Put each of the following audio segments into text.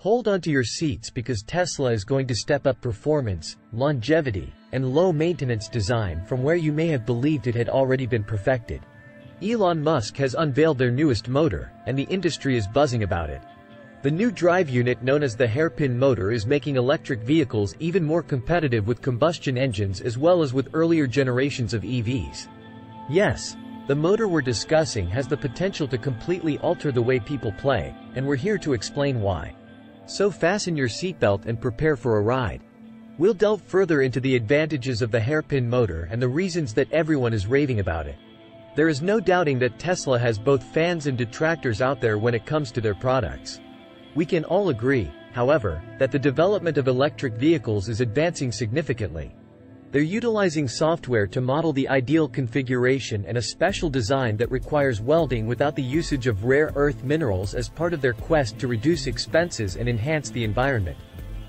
Hold onto your seats because Tesla is going to step up performance, longevity, and low-maintenance design from where you may have believed it had already been perfected. Elon Musk has unveiled their newest motor, and the industry is buzzing about it. The new drive unit known as the hairpin motor is making electric vehicles even more competitive with combustion engines as well as with earlier generations of EVs. Yes, the motor we're discussing has the potential to completely alter the way people play, and we're here to explain why. So fasten your seatbelt and prepare for a ride. We'll delve further into the advantages of the hairpin motor and the reasons that everyone is raving about it. There is no doubting that Tesla has both fans and detractors out there when it comes to their products. We can all agree, however, that the development of electric vehicles is advancing significantly. They're utilizing software to model the ideal configuration and a special design that requires welding without the usage of rare earth minerals as part of their quest to reduce expenses and enhance the environment.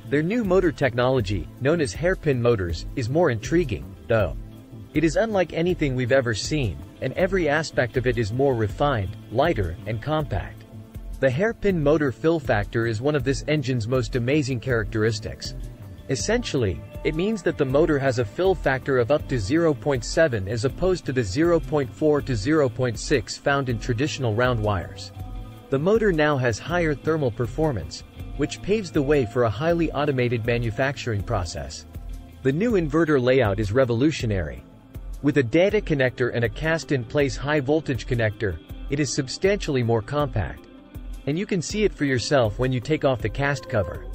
Their new motor technology, known as hairpin motors, is more intriguing, though. It is unlike anything we've ever seen, and every aspect of it is more refined, lighter, and compact. The hairpin motor fill factor is one of this engine's most amazing characteristics. Essentially, it means that the motor has a fill factor of up to 0.7 as opposed to the 0.4 to 0.6 found in traditional round wires. The motor now has higher thermal performance, which paves the way for a highly automated manufacturing process. The new inverter layout is revolutionary. With a data connector and a cast-in-place high-voltage connector, it is substantially more compact. And you can see it for yourself when you take off the cast cover.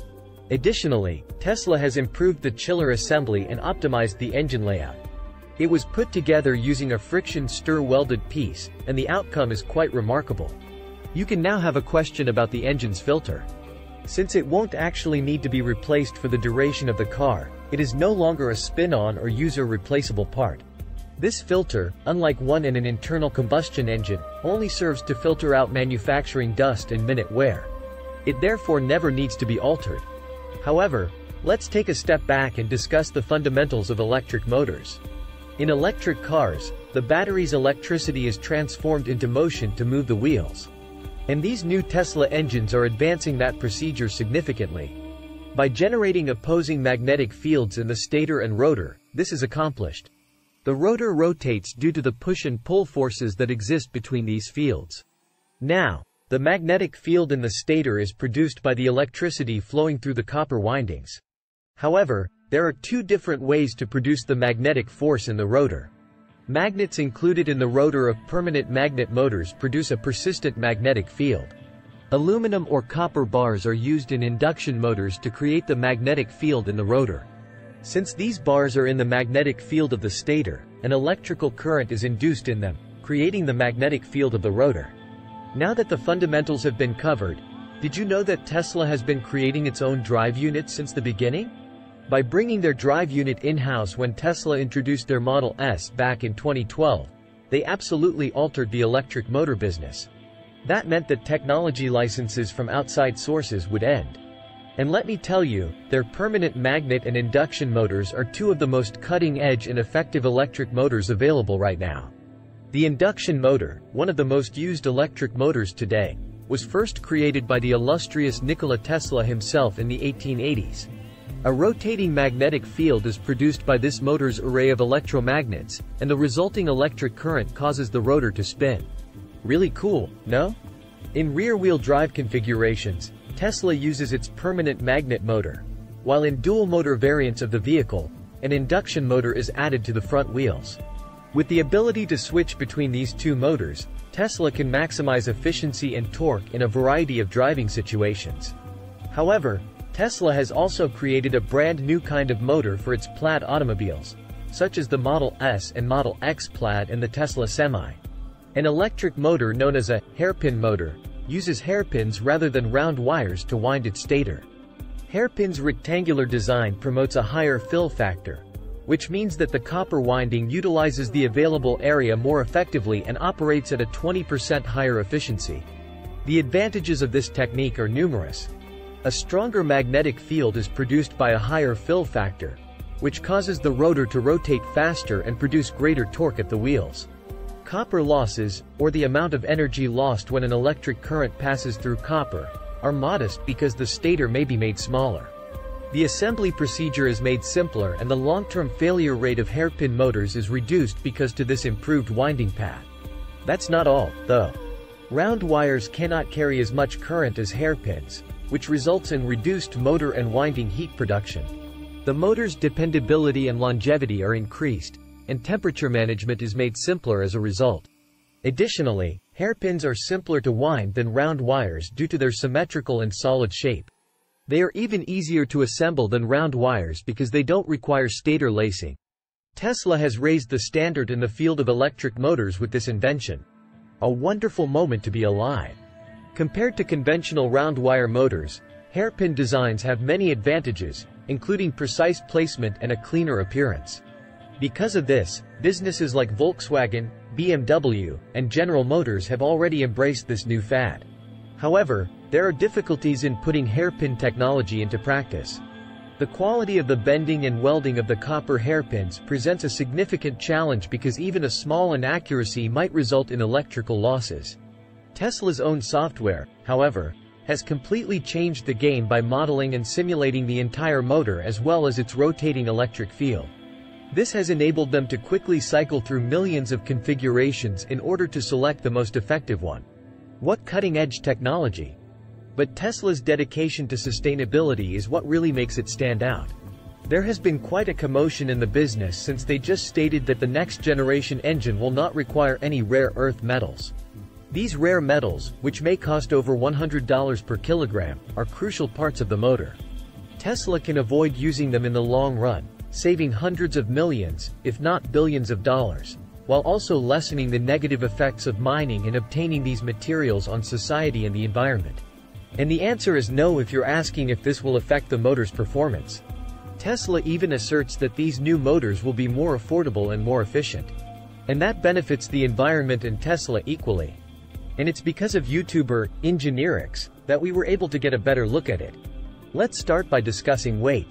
Additionally, Tesla has improved the chiller assembly and optimized the engine layout. It was put together using a friction stir welded piece, and the outcome is quite remarkable. You can now have a question about the engine's filter. Since it won't actually need to be replaced for the duration of the car, it is no longer a spin-on or user-replaceable part. This filter, unlike one in an internal combustion engine, only serves to filter out manufacturing dust and minute wear. It therefore never needs to be altered. However, let's take a step back and discuss the fundamentals of electric motors. In electric cars, the battery's electricity is transformed into motion to move the wheels. And these new Tesla engines are advancing that procedure significantly. By generating opposing magnetic fields in the stator and rotor, this is accomplished. The rotor rotates due to the push and pull forces that exist between these fields. Now, the magnetic field in the stator is produced by the electricity flowing through the copper windings. However, there are two different ways to produce the magnetic force in the rotor. Magnets included in the rotor of permanent magnet motors produce a persistent magnetic field. Aluminum or copper bars are used in induction motors to create the magnetic field in the rotor. Since these bars are in the magnetic field of the stator, an electrical current is induced in them, creating the magnetic field of the rotor. Now that the fundamentals have been covered, did you know that Tesla has been creating its own drive unit since the beginning? By bringing their drive unit in-house when Tesla introduced their Model S back in 2012, they absolutely altered the electric motor business. That meant that technology licenses from outside sources would end. And let me tell you, their permanent magnet and induction motors are two of the most cutting-edge and effective electric motors available right now. The induction motor, one of the most used electric motors today, was first created by the illustrious Nikola Tesla himself in the 1880s. A rotating magnetic field is produced by this motor's array of electromagnets, and the resulting electric current causes the rotor to spin. Really cool, no? In rear-wheel drive configurations, Tesla uses its permanent magnet motor, while in dual-motor variants of the vehicle, an induction motor is added to the front wheels. With the ability to switch between these two motors, Tesla can maximize efficiency and torque in a variety of driving situations. However, Tesla has also created a brand new kind of motor for its Plaid automobiles, such as the Model S and Model X Plaid and the Tesla Semi. An electric motor known as a hairpin motor uses hairpins rather than round wires to wind its stator. Hairpin's rectangular design promotes a higher fill factor, which means that the copper winding utilizes the available area more effectively and operates at a 20% higher efficiency. The advantages of this technique are numerous. A stronger magnetic field is produced by a higher fill factor, which causes the rotor to rotate faster and produce greater torque at the wheels. Copper losses, or the amount of energy lost when an electric current passes through copper, are modest because the stator may be made smaller. The assembly procedure is made simpler and the long-term failure rate of hairpin motors is reduced because to this improved winding path. That's not all, though. Round wires cannot carry as much current as hairpins, which results in reduced motor and winding heat production. The motor's dependability and longevity are increased, and temperature management is made simpler as a result. Additionally, hairpins are simpler to wind than round wires due to their symmetrical and solid shape. They are even easier to assemble than round wires because they don't require stator lacing. Tesla has raised the standard in the field of electric motors with this invention. A wonderful moment to be alive. Compared to conventional round wire motors, hairpin designs have many advantages, including precise placement and a cleaner appearance. Because of this, businesses like Volkswagen, BMW, and General Motors have already embraced this new fad. However, there are difficulties in putting hairpin technology into practice. The quality of the bending and welding of the copper hairpins presents a significant challenge because even a small inaccuracy might result in electrical losses. Tesla's own software, however, has completely changed the game by modeling and simulating the entire motor as well as its rotating electric field. This has enabled them to quickly cycle through millions of configurations in order to select the most effective one. What cutting-edge technology! But Tesla's dedication to sustainability is what really makes it stand out. There has been quite a commotion in the business since they just stated that the next generation engine will not require any rare earth metals. These rare metals, which may cost over $100 per kilogram, are crucial parts of the motor. Tesla can avoid using them in the long run, saving hundreds of millions, if not billions of dollars, while also lessening the negative effects of mining and obtaining these materials on society and the environment. And the answer is no if you're asking if this will affect the motor's performance. Tesla even asserts that these new motors will be more affordable and more efficient. And that benefits the environment and Tesla equally. And it's because of YouTuber Engineerix that we were able to get a better look at it. Let's start by discussing weight.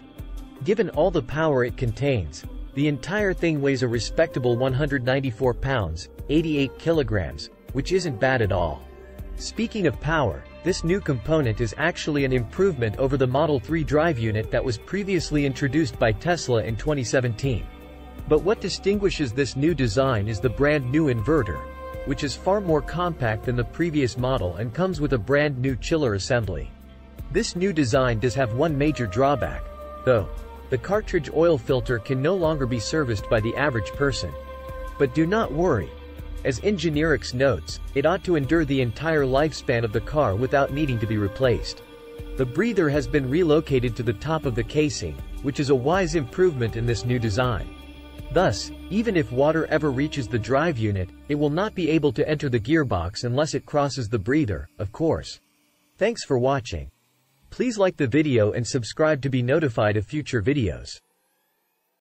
Given all the power it contains, the entire thing weighs a respectable 194 pounds, 88 kilograms, which isn't bad at all. Speaking of power, this new component is actually an improvement over the Model 3 drive unit that was previously introduced by Tesla in 2017. But what distinguishes this new design is the brand new inverter, which is far more compact than the previous model and comes with a brand new chiller assembly. This new design does have one major drawback, though. The cartridge oil filter can no longer be serviced by the average person. But do not worry. As Engineerix notes, it ought to endure the entire lifespan of the car without needing to be replaced. The breather has been relocated to the top of the casing, which is a wise improvement in this new design. Thus, even if water ever reaches the drive unit, it will not be able to enter the gearbox unless it crosses the breather, of course. Thanks for watching. Please like the video and subscribe to be notified of future videos.